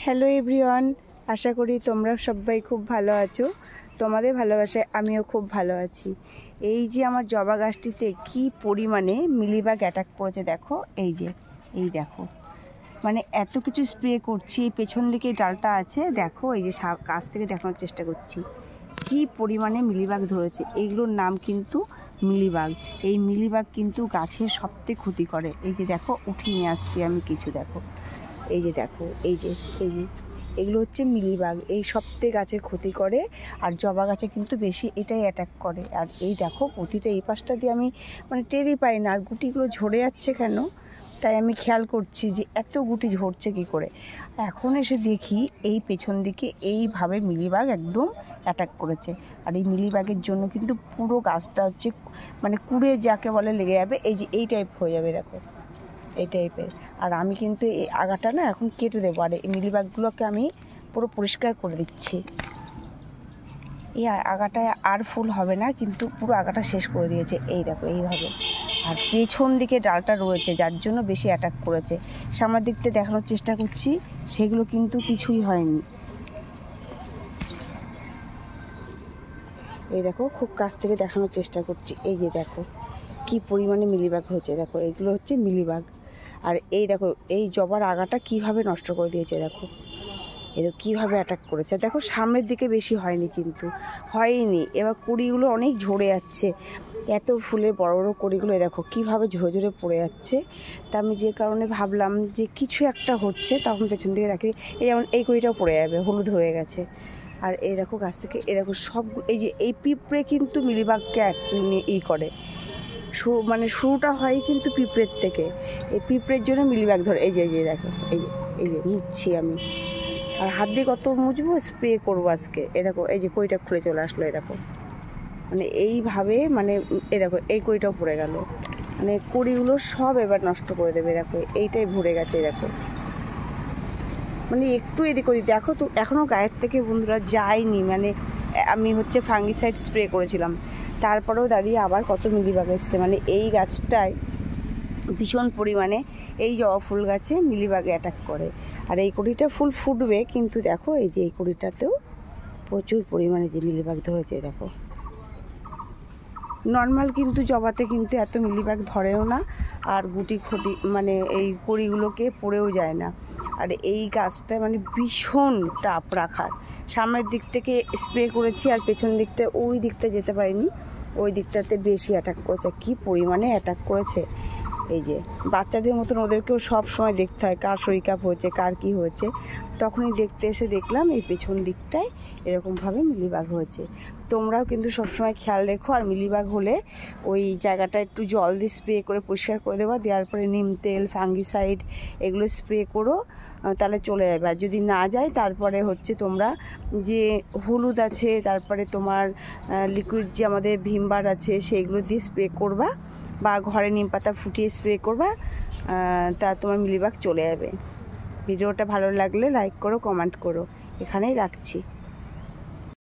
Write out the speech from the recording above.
Hello everyone, আশা করি তোমরা সবাই খুব ভালো আছো। তোমাদের ভালোবাসায় আমিও খুব ভালো আছি। এই যে আমার জবা গাছটিতে কি পরিমাণে মিলিবাগ অ্যাটাক করেছে দেখো। এই দেখো, মানে এত কিছু স্প্রে করছি। পেছন দিকে ডালটা আছে দেখো, এই যে কাছ থেকে দেখানোর চেষ্টা করছি কি পরিমাণে মিলিবাগ ধরেছে। এইগুলোর নাম কিন্তু মিলিবাগ। এই মিলিবাগ কিন্তু গাছের সবথেকে ক্ষতি করে। এই যে দেখো, উঠিয়ে নিয়ে আসছি আমি কিছু, দেখো এই যে দেখো, এই যে এগুলো হচ্ছে মিলিবাগ। এই সবথেকে গাছের ক্ষতি করে, আর জবা গাছে কিন্তু বেশি এটাই অ্যাটাক করে। আর এই দেখো প্রতিটা এই পাশটা দিয়ে আমি মানে টেরই পাই না, আর গুটিগুলো ঝরে যাচ্ছে কেন, তাই আমি খেয়াল করছি যে এত গুটি ঝরছে কী করে। এখন এসে দেখি এই পেছন দিকে এইভাবে মিলিবাগ একদম অ্যাটাক করেছে। আর এই মিলিবাগের জন্য কিন্তু পুরো গাছটা হচ্ছে মানে কুড়ে যাকে বলে লেগে যাবে। এই যে এই টাইপ হয়ে যাবে দেখো, এই টাইপের। আর আমি কিন্তু এই আগাটা না এখন কেটে দেবো, আর এই মিলিবাগগুলোকে আমি পুরো পরিষ্কার করে দিচ্ছি। এই আগাটায় আর ফুল হবে না, কিন্তু পুরো আগাটা শেষ করে দিয়েছে। এই দেখো এইভাবে। আর পেছন দিকে ডালটা রয়েছে, যার জন্য বেশি অ্যাটাক করেছে। সামনের দিক থেকে দেখানোর চেষ্টা করছি, সেগুলো কিন্তু কিছুই হয়নি। এই দেখো খুব কাছ থেকে দেখানোর চেষ্টা করছি। এই যে দেখো কি পরিমাণে মিলিবাগ হয়েছে, দেখো এগুলো হচ্ছে মিলিবাগ। আর এই দেখো এই জবার আগাটা কিভাবে নষ্ট করে দিয়েছে, দেখো এই কীভাবে অ্যাটাক করেছে। দেখো সামনের দিকে বেশি হয়নি, কিন্তু হয়নি। এবার কুড়িগুলো অনেক ঝরে যাচ্ছে, এত ফুলের বড় বড় কুড়িগুলো দেখো কীভাবে ঝরে ঝরে পড়ে যাচ্ছে। তা আমি যে কারণে ভাবলাম যে কিছু একটা হচ্ছে, তখন পেছন দিকে দেখি এই যেমন এই কুড়িটাও পড়ে যাবে, হলুদ হয়ে গেছে। আর এই দেখো গাছ থেকে এই দেখো সব, এই যে এই পিঁপড়ে কিন্তু মিলিবাগকে করে, মানে শুরুটা হয় কিন্তু পিঁপড়ের থেকে। এই পিঁপড়ের জন্য মিলিবাগ ধরে। এই যে দেখো, এই যে মুছছি আমি, আর হাত দিয়ে কত মুছবো, স্প্রে করবো আজকে। এ দেখো এই যে কইটা খুলে চলে আসলো, এ দেখো মানে এইভাবে, মানে এ দেখো এই কইটাও পড়ে গেল, মানে কুড়িগুলো সব এবার নষ্ট করে দেবে। দেখো এইটাই ভরে গেছে, দেখো মানে একটু এদিক ওদিক দেখো তো, এখনও গায়ের থেকে বন্ধুরা যায়নি। মানে আমি হচ্ছে ফাঙ্গিসাইড স্প্রে করেছিলাম, তারপরেও দাঁড়িয়ে আবার কত মিলিবাগ এসছে। মানে এই গাছটায় ভীষণ পরিমাণে এই জবা ফুল গাছে মিলিবাগে অ্যাটাক করে। আর এই কুড়িটা ফুল ফুটবে, কিন্তু দেখো এই যে এই কুড়িটাতেও প্রচুর পরিমাণে যে মিলিবাগ ধরেছে। দেখো নর্মাল কিন্তু জবাতে কিন্তু এত মিলিবাগ ধরেও না, আর গুটি খুঁটি মানে এই কুড়িগুলোকে পড়েও যায় না। আর এই গাছটা মানে ভীষণ টাপ রাখার। সামনের দিক থেকে স্প্রে করেছি, আর পেছন দিকটা ওই দিকটা যেতে পারিনি, ওই দিকটাতে বেশি অ্যাটাক করেছে। কি পরিমাণে অ্যাটাক করেছে। এই যে বাচ্চাদের মতন ওদেরকেও সব সময় দেখতে হয় কার শরীর খারাপ হয়েছে, কার কি হয়েছে। তখনই দেখতে এসে দেখলাম এই পেছন দিকটায় এরকমভাবে মিলিবাগ হয়েছে। তোমরাও কিন্তু সবসময় খেয়াল রেখো। আর মিলিবাগ হলে ওই জায়গাটা একটু জল দিয়ে স্প্রে করে পরিষ্কার করে দেওয়া, দেওয়ার পরে নিম তেল, ফাঙ্গিসাইড এগুলো স্প্রে করো, তাহলে চলে যাবে। আর যদি না যায় তারপরে হচ্ছে তোমরা যে হলুদ আছে, তারপরে তোমার লিকুইড যে আমাদের ভিমবার আছে, সেইগুলো দিয়ে স্প্রে করবা, বা ঘরে নিম পাতা ফুটিয়ে স্প্রে করবা, তা তোমার মিলিবাগ চলে যাবে। ভিডিওটা ভালো লাগলে লাইক করো, কমেন্ট করো। এখানেই রাখছি।